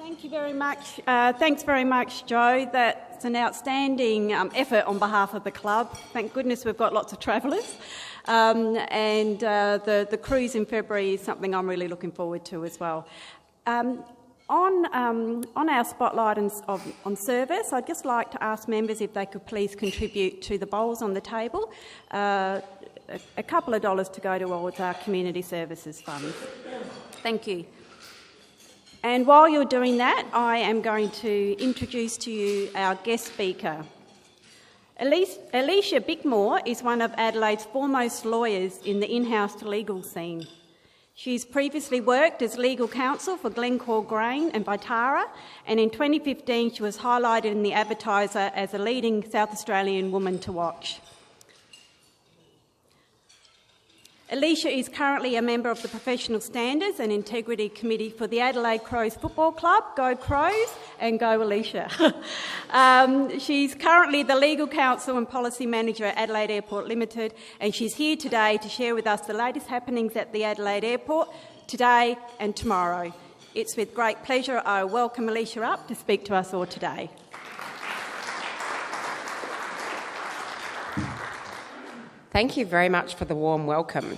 Thank you very much. Thanks very much, Joe. That's an outstanding effort on behalf of the club. Thank goodness we've got lots of travellers. The cruise in February is something I'm really looking forward to as well. On our spotlight on service, I'd just like to ask members if they could please contribute to the bowls on the table. A couple of dollars to go towards our community services fund. Thank you. And while you're doing that, I am going to introduce to you our guest speaker. Alicia Bickmore is one of Adelaide's foremost lawyers in the in-house legal scene. She's previously worked as legal counsel for Glencore Grain and Viterra, and in 2015 she was highlighted in the Advertiser as a leading South Australian woman to watch. Alicia is currently a member of the Professional Standards and Integrity Committee for the Adelaide Crows Football Club. Go Crows and go Alicia. She's currently the Legal Counsel and Policy Manager at Adelaide Airport Limited, and she's here today to share with us the latest happenings at the Adelaide Airport today and tomorrow. It's with great pleasure I welcome Alicia up to speak to us all today. Thank you very much for the warm welcome.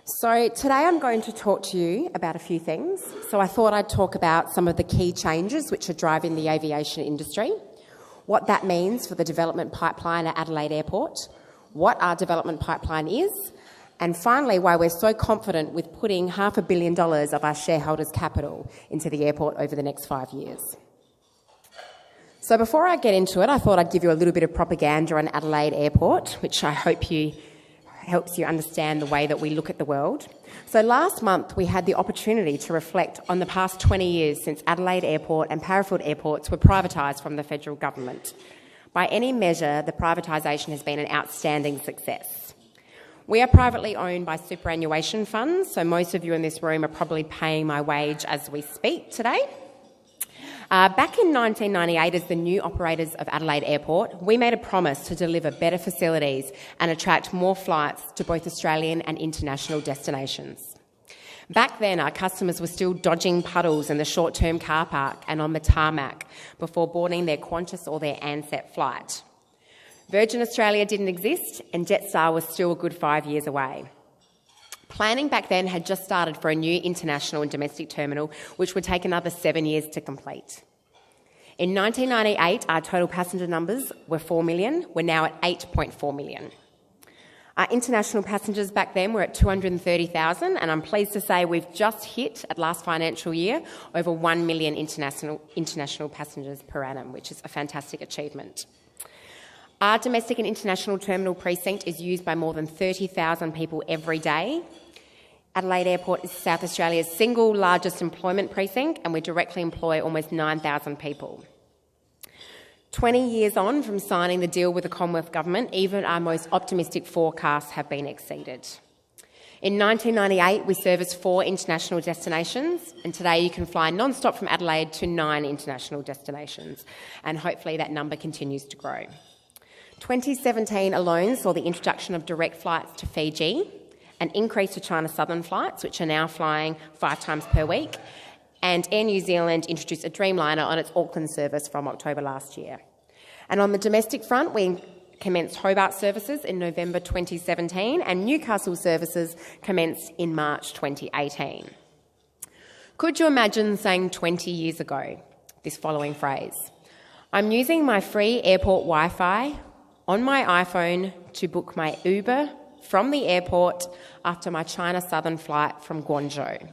So today I'm going to talk to you about a few things. So I thought I'd talk about some of the key changes which are driving the aviation industry, what that means for the development pipeline at Adelaide Airport, what our development pipeline is, and finally why we're so confident with putting $500 million of our shareholders' capital into the airport over the next 5 years. So before I get into it, I thought I'd give you a little bit of propaganda on Adelaide Airport, which I hope helps you understand the way that we look at the world. So last month, we had the opportunity to reflect on the past 20 years since Adelaide Airport and Parafield airports were privatised from the federal government. By any measure, the privatisation has been an outstanding success. We are privately owned by superannuation funds, so most of you in this room are probably paying my wage as we speak today. Back in 1998, as the new operators of Adelaide Airport, we made a promise to deliver better facilities and attract more flights to both Australian and international destinations. Back then, our customers were still dodging puddles in the short-term car park and on the tarmac before boarding their Qantas or their Ansett flight. Virgin Australia didn't exist, and Jetstar was still a good 5 years away. Planning back then had just started for a new international and domestic terminal, which would take another 7 years to complete. In 1998, our total passenger numbers were 4 million. We're now at 8.4 million. Our international passengers back then were at 230,000, and I'm pleased to say we've just hit, at last financial year, over 1 million international passengers per annum, which is a fantastic achievement. Our domestic and international terminal precinct is used by more than 30,000 people every day. Adelaide Airport is South Australia's single largest employment precinct, and we directly employ almost 9,000 people. 20 years on from signing the deal with the Commonwealth Government, even our most optimistic forecasts have been exceeded. In 1998, we serviced 4 international destinations, and today you can fly non-stop from Adelaide to 9 international destinations, and hopefully that number continues to grow. 2017 alone saw the introduction of direct flights to Fiji, an increase to China Southern flights, which are now flying 5 times per week, and Air New Zealand introduced a Dreamliner on its Auckland service from October last year. And on the domestic front, we commenced Hobart services in November 2017, and Newcastle services commenced in March 2018. Could you imagine saying 20 years ago this following phrase? I'm using my free airport Wi-Fi on my iPhone to book my Uber from the airport after my China Southern flight from Guangzhou.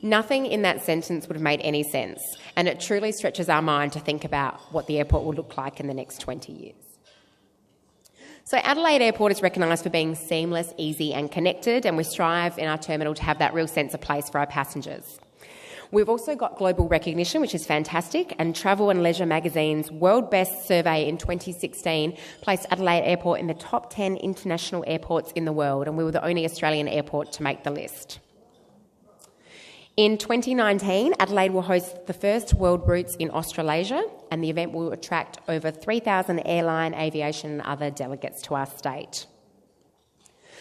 Nothing in that sentence would have made any sense, and it truly stretches our mind to think about what the airport will look like in the next 20 years. So Adelaide Airport is recognised for being seamless, easy and connected, and we strive in our terminal to have that real sense of place for our passengers. We've also got global recognition, which is fantastic, and Travel and Leisure magazine's World Best survey in 2016 placed Adelaide Airport in the top 10 international airports in the world, and we were the only Australian airport to make the list. In 2019, Adelaide will host the first World Routes in Australasia, and the event will attract over 3,000 airline, aviation and other delegates to our state.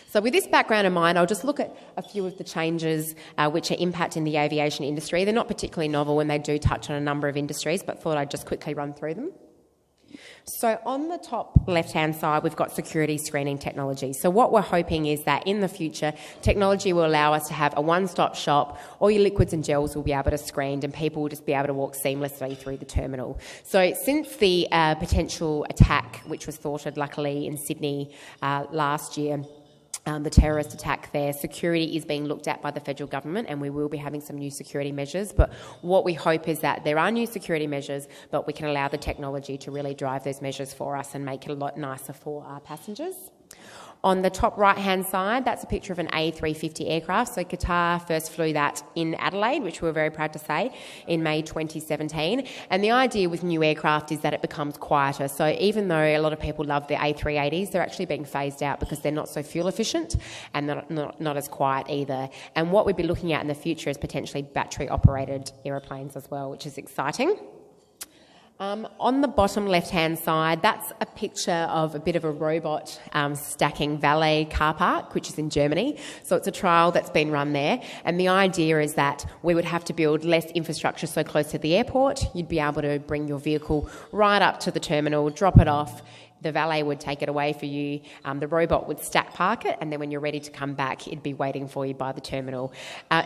So with this background in mind, I'll just look at a few of the changes which are impacting the aviation industry. They're not particularly novel and they do touch on a number of industries, but thought I'd just quickly run through them. So on the top left-hand side, we've got security screening technology. So what we're hoping is that in the future, technology will allow us to have a one-stop shop. All your liquids and gels will be able to screen and people will just be able to walk seamlessly through the terminal. So since the potential attack, which was thwarted luckily in Sydney last year, the terrorist attack there, security is being looked at by the federal government and we will be having some new security measures. But what we hope is that there are new security measures, but we can allow the technology to really drive those measures for us and make it a lot nicer for our passengers. On the top right-hand side, that's a picture of an A350 aircraft. So Qatar first flew that in Adelaide, which we're very proud to say, in May 2017. And the idea with new aircraft is that it becomes quieter. So even though a lot of people love the A380s, they're actually being phased out because they're not so fuel efficient and not as quiet either. And what we'd be looking at in the future is potentially battery-operated aeroplanes as well, which is exciting. On the bottom left-hand side, that's a picture of a bit of a robot stacking valet car park, which is in Germany. So it's a trial that's been run there. And the idea is that we would have to build less infrastructure so close to the airport. You'd be able to bring your vehicle right up to the terminal, drop it off. The valet would take it away for you, the robot would stack park it, and then when you're ready to come back, it'd be waiting for you by the terminal.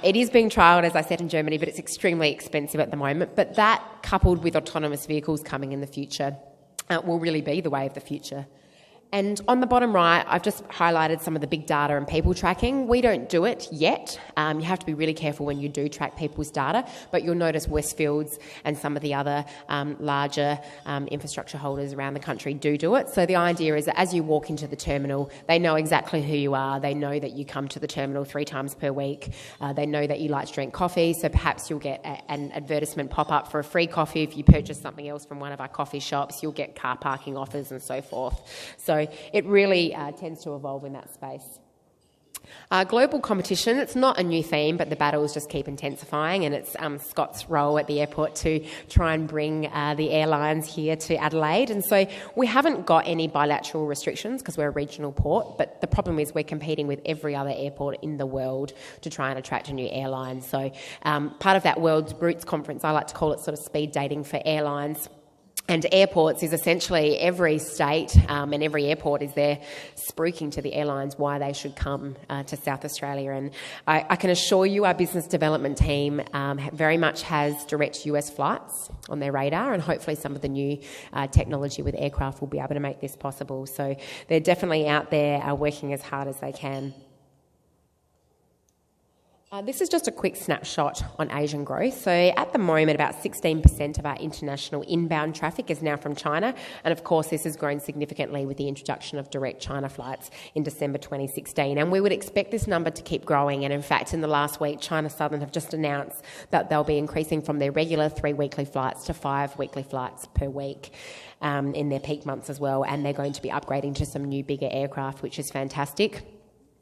It is being trialled, as I said, in Germany, but it's extremely expensive at the moment. But that, coupled with autonomous vehicles coming in the future, will really be the way of the future. And on the bottom right, I've just highlighted some of the big data and people tracking. We don't do it yet. You have to be really careful when you do track people's data, but you'll notice Westfields and some of the other larger infrastructure holders around the country do it. So the idea is that as you walk into the terminal, they know exactly who you are. They know that you come to the terminal 3 times per week. They know that you like to drink coffee, so perhaps you'll get an advertisement pop up for a free coffee. If you purchase something else from one of our coffee shops, you'll get car parking offers and so forth. So it really tends to evolve in that space. Global competition, it's not a new theme, but the battles just keep intensifying, and it's Scott's role at the airport to try and bring the airlines here to Adelaide. And so we haven't got any bilateral restrictions because we're a regional port, but the problem is we're competing with every other airport in the world to try and attract a new airline. So part of that World Routes Conference, I like to call it sort of speed dating for airlines. And airports is essentially every state and every airport is there spruiking to the airlines why they should come to South Australia. And I can assure you our business development team very much has direct US flights on their radar, and hopefully some of the new technology with aircraft will be able to make this possible. So they're definitely out there working as hard as they can. This is just a quick snapshot on Asian growth. So at the moment, about 16% of our international inbound traffic is now from China. And of course, this has grown significantly with the introduction of direct China flights in December 2016. And we would expect this number to keep growing. And in fact, in the last week, China Southern have just announced that they'll be increasing from their regular 3 weekly flights to 5 weekly flights per week in their peak months as well. And they're going to be upgrading to some new, bigger aircraft, which is fantastic.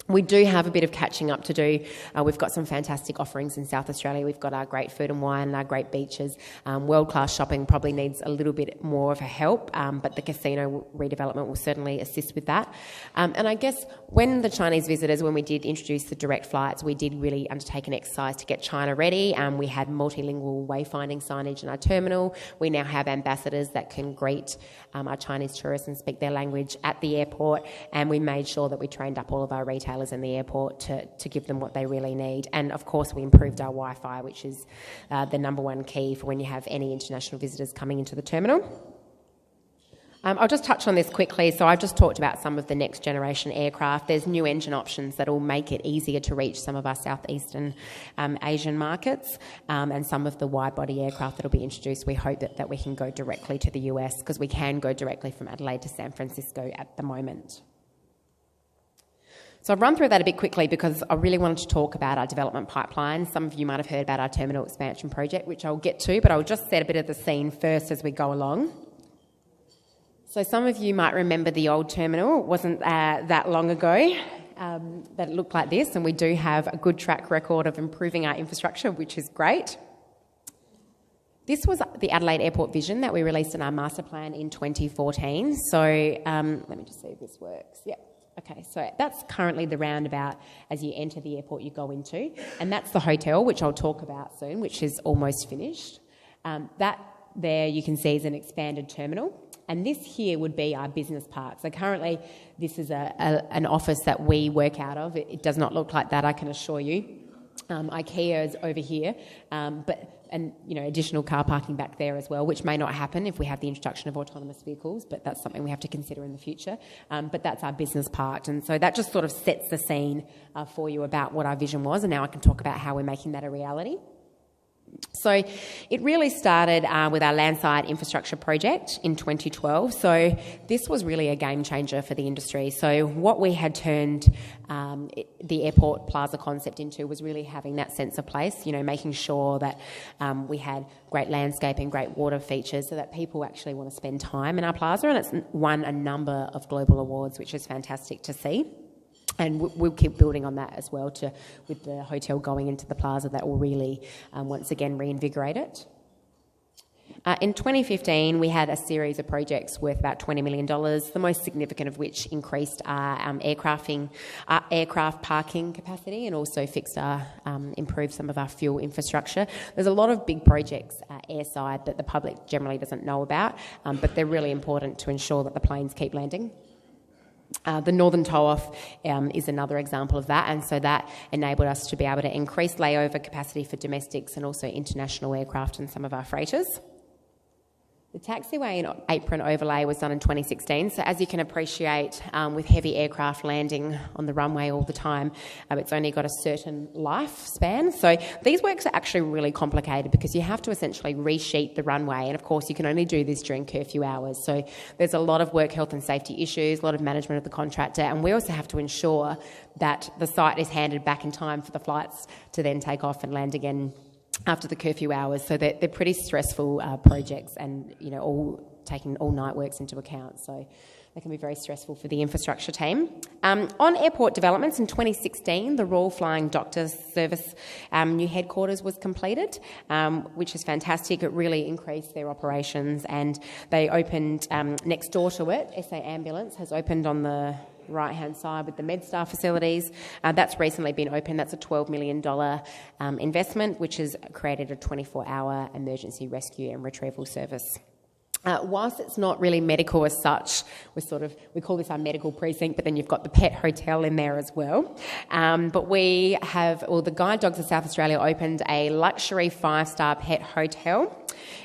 We do have a bit of catching up to do. We've got some fantastic offerings in South Australia. We've got our great food and wine and our great beaches. World-class shopping probably needs a little bit more of a help, but the casino redevelopment will certainly assist with that. And I guess when the Chinese visitors, when we did introduce the direct flights, we did really undertake an exercise to get China ready. We had multilingual wayfinding signage in our terminal. We now have ambassadors that can greet our Chinese tourists and speak their language at the airport. And we made sure that we trained up all of our retailers in the airport to give them what they really need. And of course we improved our Wi-Fi, which is the number one key for when you have any international visitors coming into the terminal. I'll just touch on this quickly. So I've just talked about some of the next generation aircraft. There's new engine options that will make it easier to reach some of our southeastern Asian markets, and some of the wide body aircraft that will be introduced. We hope that we can go directly to the US, because we can go directly from Adelaide to San Francisco at the moment. So I've run through that a bit quickly because I really wanted to talk about our development pipeline. Some of you might have heard about our terminal expansion project, which I'll get to, but I'll just set a bit of the scene first as we go along. So some of you might remember the old terminal. It wasn't that long ago that it looked like this, and we do have a good track record of improving our infrastructure, which is great. This was the Adelaide Airport vision that we released in our master plan in 2014. So let me just see if this works. Yep. Okay, so that's currently the roundabout as you enter the airport you go into, and that's the hotel, which I'll talk about soon, which is almost finished. That there you can see is an expanded terminal, and this here would be our business park. So currently this is an office that we work out of. It does not look like that, I can assure you. IKEA is over here, and additional car parking back there as well, which may not happen if we have the introduction of autonomous vehicles, but that's something we have to consider in the future. But that's our business park, and so that just sort of sets the scene for you about what our vision was, and now I can talk about how we're making that a reality. So it really started with our landside infrastructure project in 2012. So this was really a game changer for the industry. So what we had turned the airport plaza concept into was really having that sense of place, making sure that we had great landscaping, great water features so that people actually want to spend time in our plaza, and it's won a number of global awards, which is fantastic to see. And we'll keep building on that as well with the hotel going into the plaza. That will really, once again, reinvigorate it. In 2015, we had a series of projects worth about $20 million, the most significant of which increased our aircraft parking capacity and also improved some of our fuel infrastructure. There's a lot of big projects airside that the public generally doesn't know about, but they're really important to ensure that the planes keep landing. The Northern Tow-Off is another example of that, and so that enabled us to be able to increase layover capacity for domestics and also international aircraft and some of our freighters. The taxiway and apron overlay was done in 2016, so as you can appreciate, with heavy aircraft landing on the runway all the time, it's only got a certain lifespan. So these works are actually really complicated because you have to essentially resheet the runway, and of course you can only do this during curfew hours. So there's a lot of work health and safety issues, a lot of management of the contractor, and we also have to ensure that the site is handed back in time for the flights to then take off and land again after the curfew hours. So they're pretty stressful projects, and all taking all night works into account, so they can be very stressful for the infrastructure team. On airport developments in 2016, the Royal Flying Doctor Service new headquarters was completed, which is fantastic. It really increased their operations, and they opened next door to it. SA Ambulance has opened on the right-hand side with the MedStar facilities. That's recently been opened. That's a $12 million investment, which has created a 24-hour emergency rescue and retrieval service. Whilst it's not really medical as such, we call this our medical precinct, but then you've got the pet hotel in there as well. But the Guide Dogs of South Australia opened a luxury 5-star pet hotel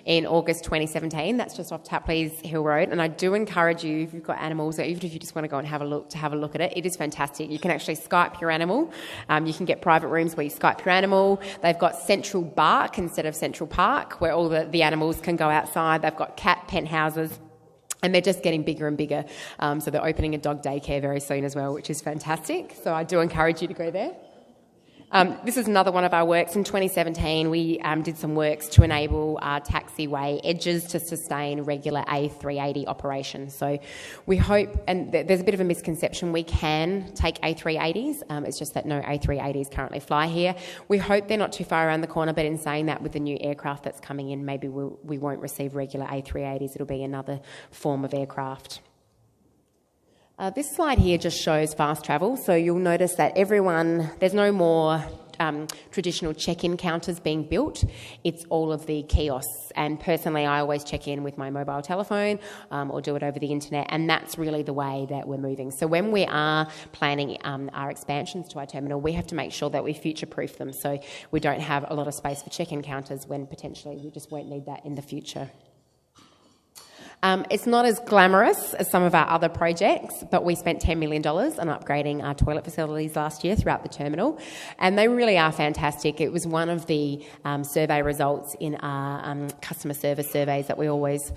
in August 2017. That's just off Tapley's Hill Road, and I do encourage you, if you've got animals, or even if you just want to go and have a look at it. It is fantastic. You can actually Skype your animal. You can get private rooms where you Skype your animal. They've got Central Bark instead of Central Park, where all the animals can go outside. They've got cat penthouses, and they're just getting bigger and bigger. So they're opening a dog daycare very soon as well, which is fantastic. So I do encourage you to go there. This is another one of our works. In 2017, we did some works to enable our taxiway edges to sustain regular A380 operations. So we hope, and there's a bit of a misconception, we can take A380s. It's just that no A380s currently fly here. We hope they're not too far around the corner, but in saying that, with the new aircraft that's coming in, maybe we won't receive regular A380s. It'll be another form of aircraft. This slide here just shows fast travel, so you'll notice that there's no more traditional check-in counters being built. It's all of the kiosks, and personally I always check in with my mobile telephone or do it over the internet, and that's really the way that we're moving. So when we are planning our expansions to our terminal, we have to make sure that we future-proof them so we don't have a lot of space for check-in counters when potentially we just won't need that in the future. It's not as glamorous as some of our other projects, but we spent $10 million on upgrading our toilet facilities last year throughout the terminal, and they really are fantastic. It was one of the survey results in our customer service surveys that we always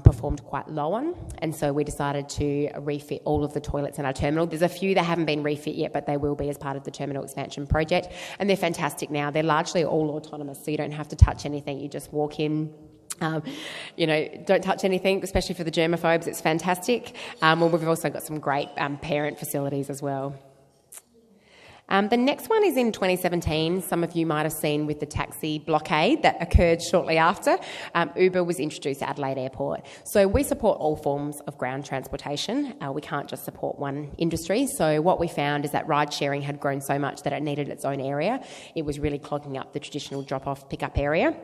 performed quite low on, and so we decided to refit all of the toilets in our terminal. There's a few that haven't been refit yet, but they will be as part of the terminal expansion project, and they're fantastic now. They're largely all autonomous, so you don't have to touch anything. You just walk in. Don't touch anything, especially for the germaphobes. It's fantastic. We've also got some great parent facilities as well. The next one is in 2017. Some of you might have seen with the taxi blockade that occurred shortly after. Uber was introduced at Adelaide Airport. So we support all forms of ground transportation. We can't just support one industry. So what we found is that ride sharing had grown so much that it needed its own area. It was really clogging up the traditional drop-off pickup area.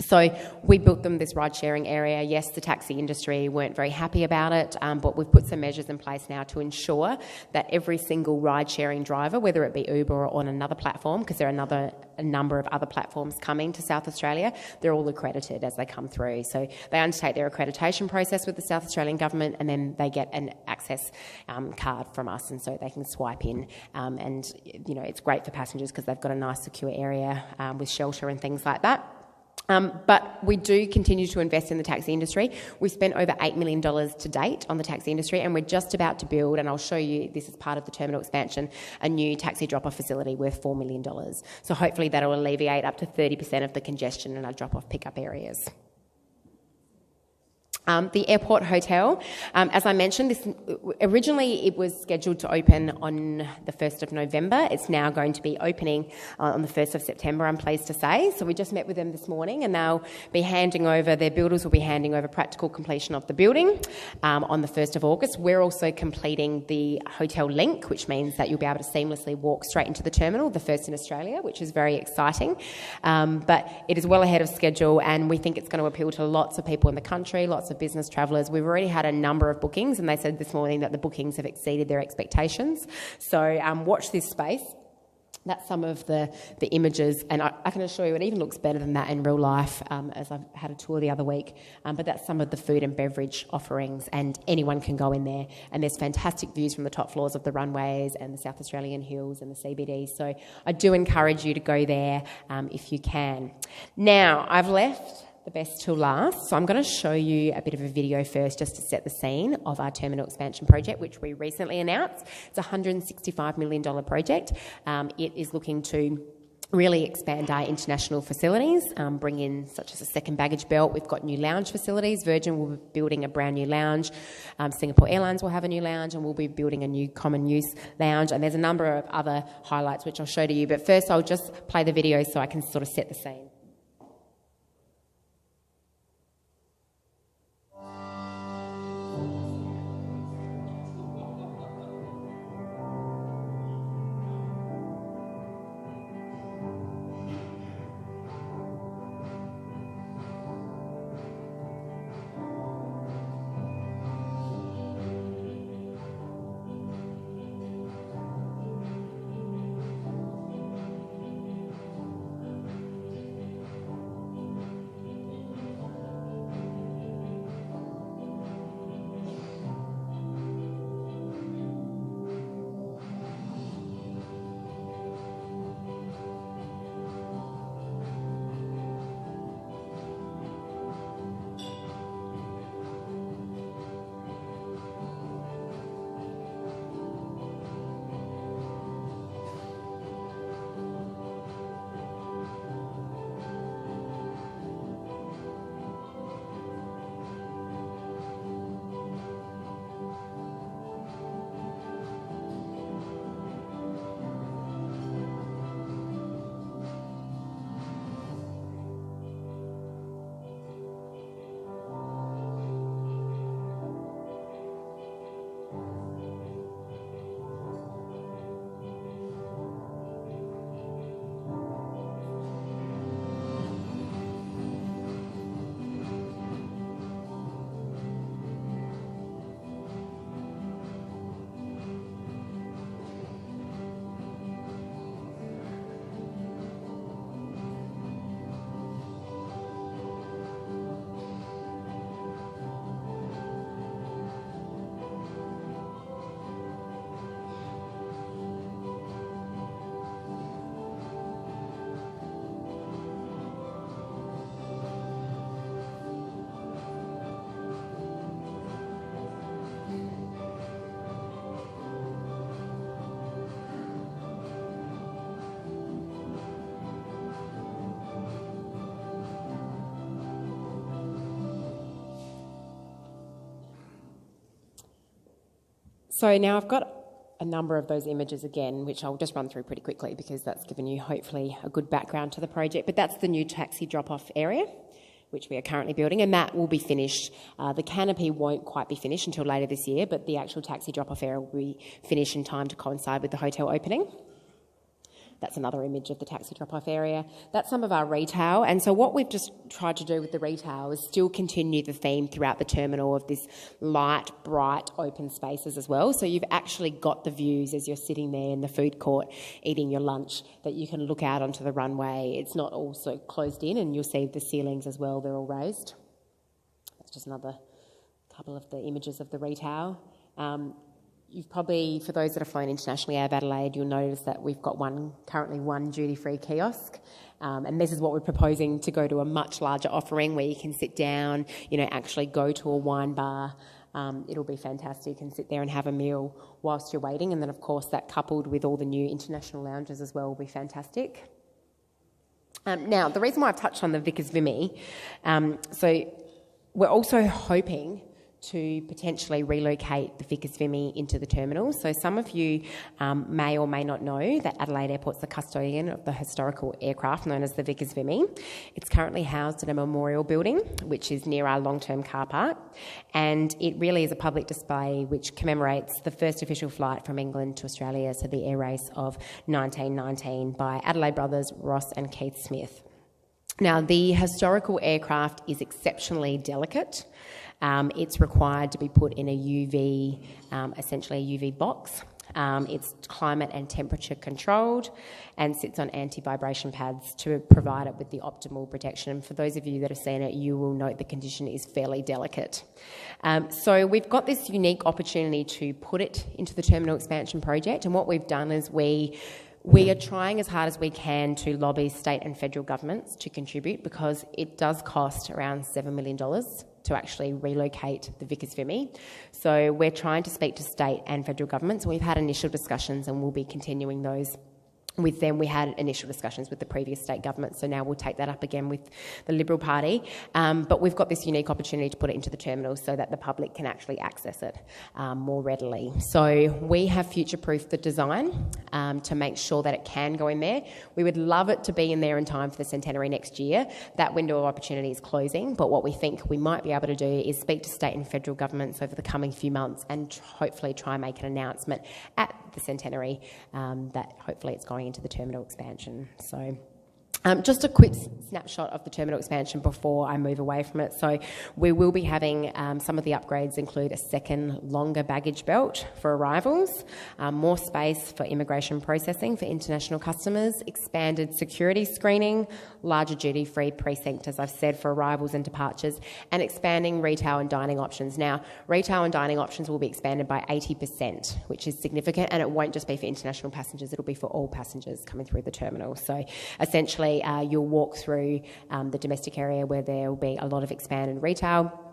So we built them this ride-sharing area. Yes, the taxi industry weren't very happy about it, but we've put some measures in place now to ensure that every single ride-sharing driver, whether it be Uber or on another platform, because there are a number of other platforms coming to South Australia, they're all accredited as they come through. So they undertake their accreditation process with the South Australian government, and then they get an access card from us, and so they can swipe in. And, you know, it's great for passengers because they've got a nice secure area with shelter and things like that. But we do continue to invest in the taxi industry. We've spent over $8 million to date on the taxi industry, and we're just about to build, and I'll show you, this is part of the terminal expansion, a new taxi drop-off facility worth $4 million. So hopefully that'll alleviate up to 30% of the congestion in our drop-off pickup areas. The airport hotel, as I mentioned, originally it was scheduled to open on the 1st of November. It's now going to be opening on the 1st of September, I'm pleased to say. So we just met with them this morning, and they'll be handing over, their builders will be handing over practical completion of the building on the 1st of August. We're also completing the hotel link, which means that you'll be able to seamlessly walk straight into the terminal, the first in Australia, which is very exciting. But it is well ahead of schedule, and we think it's going to appeal to lots of people in the country, lots of business travellers. We've already had a number of bookings, and they said this morning that the bookings have exceeded their expectations. So watch this space. That's some of the images, and I can assure you it even looks better than that in real life, as I've had a tour the other week. But that's some of the food and beverage offerings, and anyone can go in there. And there's fantastic views from the top floors of the runways and the South Australian hills and the CBD. So I do encourage you to go there if you can. Now, I've left the best till last. So I'm going to show you a bit of a video first just to set the scene of our terminal expansion project, which we recently announced. It's a $165 million project. It is looking to really expand our international facilities, bring in such as a second baggage belt. We've got new lounge facilities. Virgin will be building a brand new lounge. Singapore Airlines will have a new lounge, and we'll be building a new common use lounge. And there's a number of other highlights which I'll show to you. But first I'll just play the video so I can sort of set the scene. So now I've got a number of those images again, which I'll just run through pretty quickly because that's given you hopefully a good background to the project. But that's the new taxi drop-off area, which we are currently building, and that will be finished. The canopy won't quite be finished until later this year, but the actual taxi drop-off area will be finished in time to coincide with the hotel opening. That's another image of the taxi drop-off area. That's some of our retail. And so what we've just tried to do with the retail is still continue the theme throughout the terminal of this light, bright, open spaces as well. So you've actually got the views as you're sitting there in the food court eating your lunch that you can look out onto the runway. It's not all so closed in, and you'll see the ceilings as well. They're all raised. That's just another couple of the images of the retail. You've probably, for those that have flown internationally out of Adelaide, you'll notice that we've got currently one duty-free kiosk. And this is what we're proposing to go to a much larger offering where you can sit down, actually go to a wine bar. It'll be fantastic and sit there and have a meal whilst you're waiting. And then, of course, that coupled with all the new international lounges as well will be fantastic. Now, the reason why I've touched on the Vickers Vimy, so we're also hoping to potentially relocate the Vickers Vimy into the terminal. So some of you may or may not know that Adelaide Airport's the custodian of the historical aircraft known as the Vickers Vimy. It's currently housed in a memorial building, which is near our long-term car park, and it really is a public display which commemorates the first official flight from England to Australia, so the air race of 1919 by Adelaide brothers Ross and Keith Smith. Now, the historical aircraft is exceptionally delicate. It's required to be put in a UV, essentially a UV box. It's climate and temperature controlled and sits on anti-vibration pads to provide it with the optimal protection. For those of you that have seen it, you will note the condition is fairly delicate. So we've got this unique opportunity to put it into the terminal expansion project, and what we've done is we are trying as hard as we can to lobby state and federal governments to contribute, because it does cost around $7 million to actually relocate the Vickers Vimy. So we're trying to speak to state and federal governments. We've had initial discussions and we'll be continuing those with them. We had initial discussions with the previous state government, so now we'll take that up again with the Liberal Party. But we've got this unique opportunity to put it into the terminal so that the public can actually access it more readily. So we have future-proofed the design to make sure that it can go in there. We would love it to be in there in time for the centenary next year. That window of opportunity is closing, but what we think we might be able to do is speak to state and federal governments over the coming few months and hopefully try and make an announcement at the centenary that hopefully it's going into the terminal expansion. So just a quick snapshot of the terminal expansion before I move away from it. So we will be having some of the upgrades include a second longer baggage belt for arrivals, more space for immigration processing for international customers, expanded security screening, larger duty-free precinct, as I've said, for arrivals and departures, and expanding retail and dining options. Now, retail and dining options will be expanded by 80%, which is significant, and it won't just be for international passengers, it'll be for all passengers coming through the terminal. So essentially, you'll walk through the domestic area where there will be a lot of expanded retail,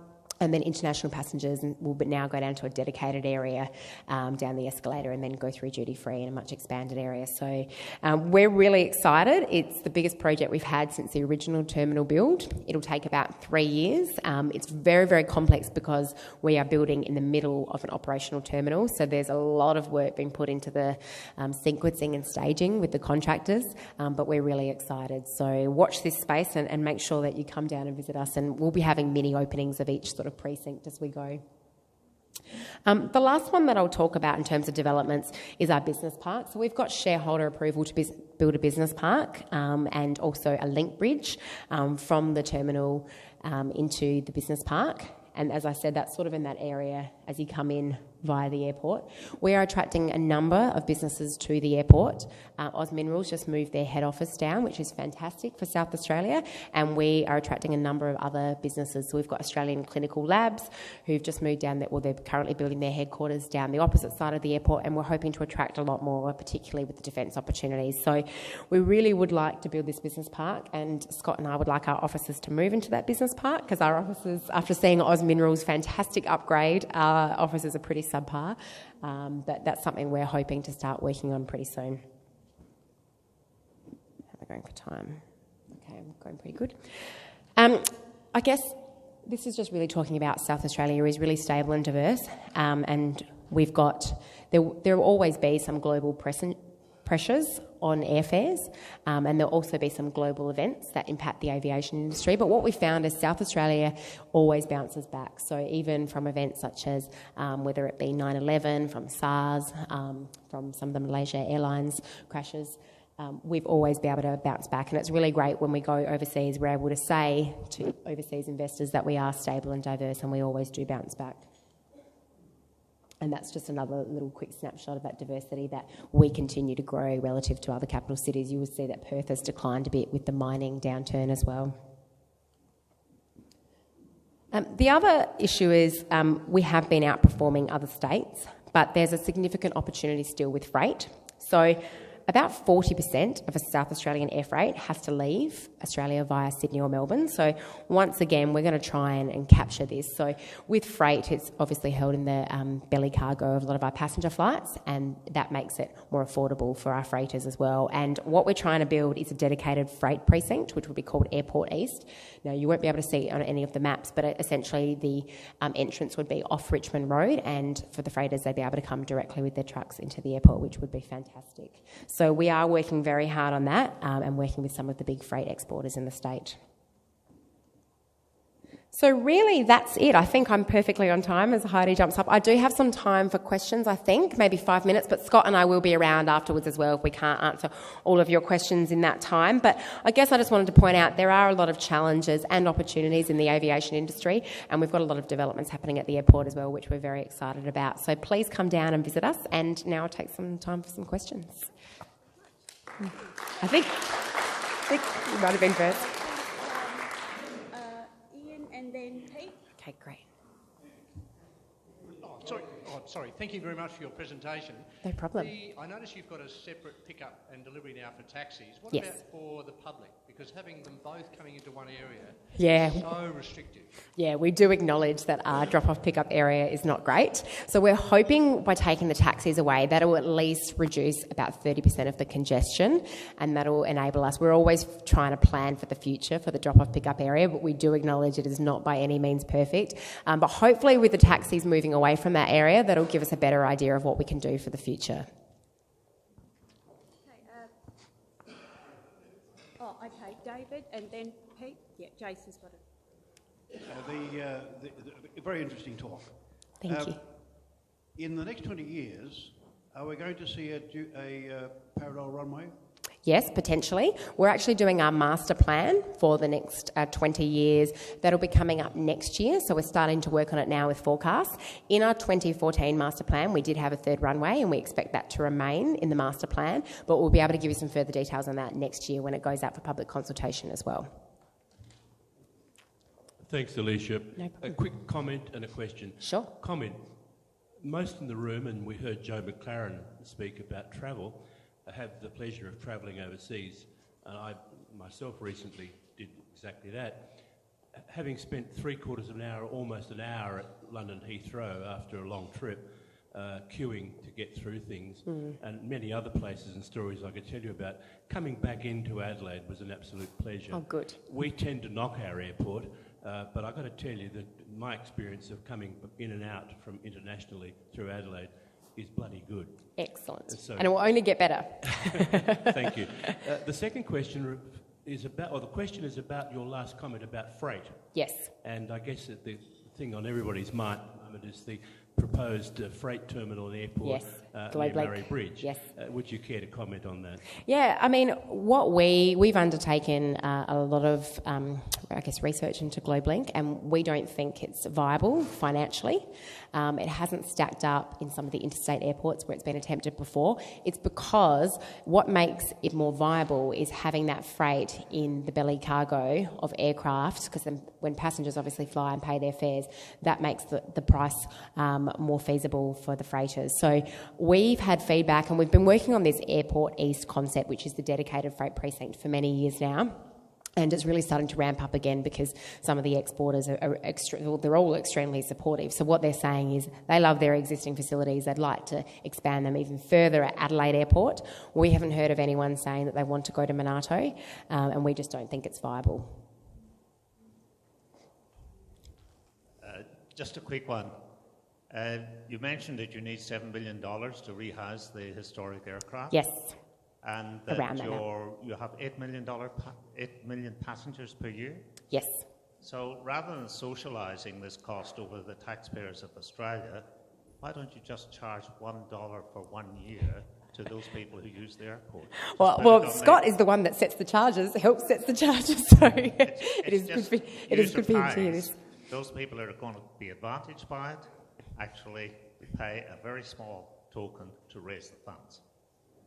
and then international passengers will now go down to a dedicated area down the escalator and then go through duty-free in a much expanded area. So we're really excited. It's the biggest project we've had since the original terminal build. It'll take about 3 years. It's very, very complex because we are building in the middle of an operational terminal, so there's a lot of work being put into the sequencing and staging with the contractors, but we're really excited. So watch this space and make sure that you come down and visit us, and we'll be having mini openings of each sort of precinct as we go. The last one that I'll talk about in terms of developments is our business park. So we've got shareholder approval to build a business park and also a link bridge from the terminal into the business park. And as I said, that's sort of in that area as you come in via the airport. We are attracting a number of businesses to the airport. Oz Minerals just moved their head office down, which is fantastic for South Australia, and we are attracting a number of other businesses. So we've got Australian Clinical Labs who've just moved down, they're currently building their headquarters down the opposite side of the airport, and we're hoping to attract a lot more, particularly with the defence opportunities. So we really would like to build this business park, and Scott and I would like our offices to move into that business park, because our offices, after seeing Oz Minerals' fantastic upgrade, our offices are pretty subpar, but that's something we're hoping to start working on pretty soon. How am I going for time? Okay, I'm going pretty good. I guess this is just really talking about South Australia is really stable and diverse, and there will always be some global pressures on airfares, and there'll also be some global events that impact the aviation industry. But what we found is South Australia always bounces back. So even from events such as whether it be 9/11, from SARS, from some of the Malaysia Airlines crashes, we've always been able to bounce back. And it's really great when we go overseas, we're able to say to overseas investors that we are stable and diverse, and we always do bounce back. And that's just another little quick snapshot of that diversity that we continue to grow relative to other capital cities. You will see that Perth has declined a bit with the mining downturn as well. The other issue is we have been outperforming other states, but there's a significant opportunity still with freight. So about 40% of a South Australian air freight has to leave Australia via Sydney or Melbourne. So once again, we're going to try and capture this. So with freight, it's obviously held in the belly cargo of a lot of our passenger flights, and that makes it more affordable for our freighters as well. And what we're trying to build is a dedicated freight precinct, which will be called Airport East. Now, you won't be able to see it on any of the maps, but essentially the entrance would be off Richmond Road, and for the freighters, they'd be able to come directly with their trucks into the airport, which would be fantastic. So we are working very hard on that and working with some of the big freight exporters in the state. So really, that's it. I think I'm perfectly on time as Heidi jumps up. I do have some time for questions, I think, maybe 5 minutes, but Scott and I will be around afterwards as well if we can't answer all of your questions in that time. But I guess I just wanted to point out there are a lot of challenges and opportunities in the aviation industry, and we've got a lot of developments happening at the airport as well, which we're very excited about. So please come down and visit us, and now I'll take some time for some questions. I think you might have been first. Ian and then Pete. Okay, great. Sorry. Thank you very much for your presentation. No problem. I notice you've got a separate pickup and delivery now for taxis. What Yes. about for the public? Because having them both coming into one area Yeah. is so restrictive. Yeah, we do acknowledge that our drop-off pickup area is not great. So we're hoping by taking the taxis away, that will at least reduce about 30% of the congestion, and that will enable us. We're always trying to plan for the future for the drop-off pickup area, but we do acknowledge it is not by any means perfect. But hopefully with the taxis moving away from that area, that'll give us a better idea of what we can do for the future. Okay, David and then Pete. Yeah, Jason's got it. Very interesting talk. Thank you. In the next 20 years, are we going to see a parallel runway? Yes, potentially. We're actually doing our master plan for the next 20 years. That'll be coming up next year, so we're starting to work on it now with forecasts. In our 2014 master plan, we did have a third runway, and we expect that to remain in the master plan, but we'll be able to give you some further details on that next year when it goes out for public consultation as well. Thanks, Alicia. No a problem. quick comment and a question. Sure. Comment. Most in the room, and we heard Joe McLaren speak about travel, have the pleasure of travelling overseas. And I myself recently did exactly that. Having spent 3/4 of an hour, almost an hour at London Heathrow after a long trip, queuing to get through things, and many other places and stories I could tell you about, coming back into Adelaide was an absolute pleasure. Oh, good. We tend to knock our airport, but I've got to tell you that my experience of coming in and out from internationally through Adelaide is bloody good. Excellent. So- And it will only get better. Thank you. The second question is about your last comment about freight. Yes. And I guess that the thing on everybody's mind at the moment is the proposed freight terminal and airport Yes. near Globe Lake. Murray Bridge. Yes. Would you care to comment on that? Yeah, I mean, what we've undertaken a lot of, research into Globe Link, and we don't think it's viable financially. It hasn't stacked up in some of the interstate airports where it's been attempted before. It's because what makes it more viable is having that freight in the belly cargo of aircraft, because then when passengers obviously fly and pay their fares, that makes the price more feasible for the freighters. So we've had feedback, and we've been working on this Airport East concept, which is the dedicated freight precinct, for many years now. And it's really starting to ramp up again because some of the exporters they're all extremely supportive. So what they're saying is they love their existing facilities. They'd like to expand them even further at Adelaide Airport. We haven't heard of anyone saying that they want to go to Monarto, and we just don't think it's viable. Just a quick one. You mentioned that you need $7 billion to rehouse the historic aircraft. Yes. And that Around that you have $8 million passengers per year. Yes. So rather than socialising this cost over the taxpayers of Australia, why don't you just charge $1 for 1 year to those people who use the airport? Well, Scott is the one that sets the charges, helps sets the charges, so it is good for him to hear this. Those people that are going to be advantaged by it actually pay a very small token to raise the funds.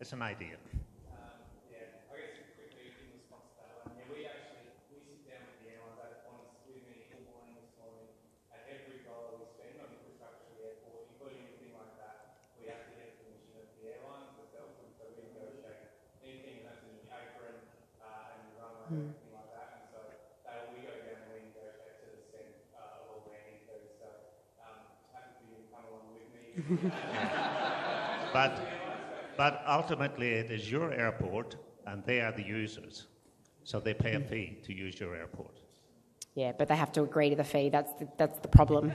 It's an idea. But ultimately it is your airport and they are the users, so they pay a fee to use your airport. Yeah, but they have to agree to the fee. That's the problem.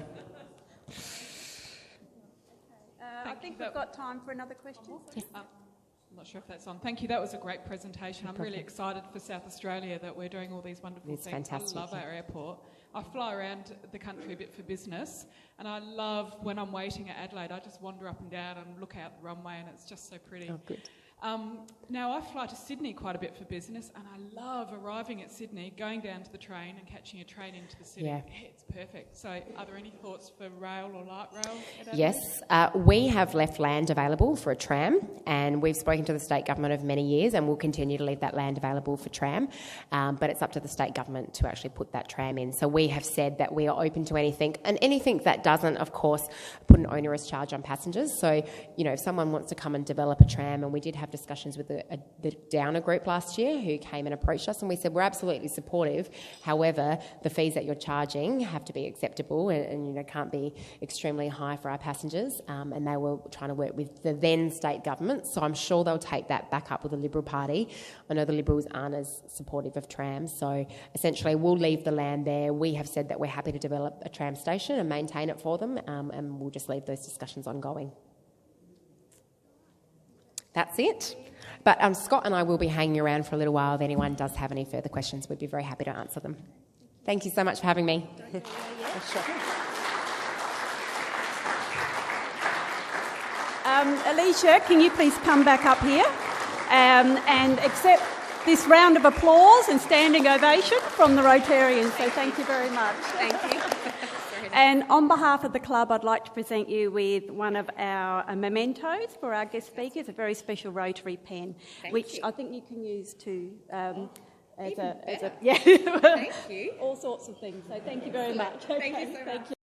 I think we've got time for another question. Yes. I'm not sure if that's on. Thank you. That was a great presentation. I'm really excited for South Australia that we're doing all these wonderful It's things. fantastic. I love our airport. I fly around the country a bit for business, and I love when I'm waiting at Adelaide, I just wander up and down and look out the runway, and it's just so pretty. Oh, good. Now, I fly to Sydney quite a bit for business, and I love arriving at Sydney, going down to the train and catching a train into the city. Yeah. It's perfect. So are there any thoughts for rail or light rail at Adelaide? Yes, we have left land available for a tram, and we've spoken to the state government over many years, and we'll continue to leave that land available for tram, but it's up to the state government to actually put that tram in. So we have said that we are open to anything, and anything that doesn't, of course, put an onerous charge on passengers. So, you know, if someone wants to come and develop a tram, and we did have discussions with the Downer group last year who came and approached us, and we said we're absolutely supportive. However, the fees that you're charging have to be acceptable and you know, can't be extremely high for our passengers. And they were trying to work with the then state government, so I'm sure they'll take that back up with the Liberal Party. I know the Liberals aren't as supportive of trams, so essentially we'll leave the land there. We have said that we're happy to develop a tram station and maintain it for them, and we'll just leave those discussions ongoing. That's it. But Scott and I will be hanging around for a little while. If anyone does have any further questions, we'd be very happy to answer them. Thank you so much for having me. Alicia, can you please come back up here and accept this round of applause and standing ovation from the Rotarians. So thank you very much. Thank you. And on behalf of the club, I'd like to present you with one of our mementos for our guest speakers, a very special Rotary pen, which I think you can use to as a yeah, Thank you. all sorts of things. So thank you very much. Thank you so much. Thank you.